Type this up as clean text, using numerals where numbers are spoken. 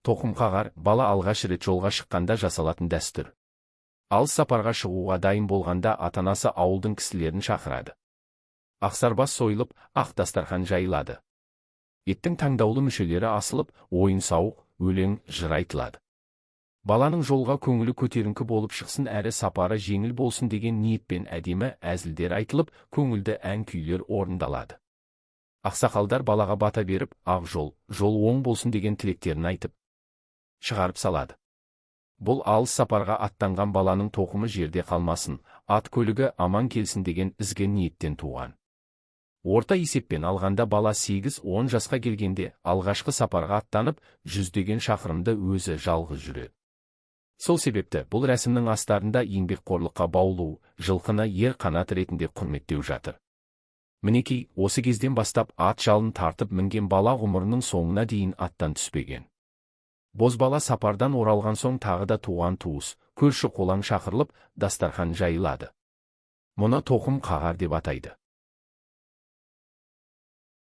Тоқым қағар бала алғаш рет жолға шыққанда жасалатын дәстүр. Алыс сапарға шығуға дайын болғанда ата-анасы ауылдың кісілерін шақырады. Ақсарбас сойылып, ақ дастархан жайылады. Еттің таңдаулы мүшелері асылып, ойын-сауық, өлең, жыр айтылады. Баланың жолға көңілі көтеріңкі болып шықсын әрі сапары жеңіл болсын деген ниетпен әдемі әзілдер айтылып, көңілді ән-күйлер орындалады. Ақсақалдар балаға бата беріп, ақ жол оң болсын деген тілектерін айтып шығарып салады. Бұл алыс сапарға аттанған баланың тоқымы жерде қалмасын, ат көлігі аман келсін деген ізгі ниеттен туған. Орта есеппен алғанда бала 8-10 жасқа келгенде алғашқы сапарға аттанып, жүздеген шақырымды өзі жалғыз жүреді. Сол себепті бұл рәсімнің астарында еңбекқорлыққа баулу, жылқыны ер қанат ретінде құрметтеу жатыр. Мінекей, осы кезден бастап ат жалын тартып мінген бала ғұмырының соңына дейін аттан түспеген. Бозбала сапардан оралған соң тағы да туған туыс, көрші қолаң шақырылып, дастархан жайылады. Мұны тоқым қағар деп атайды.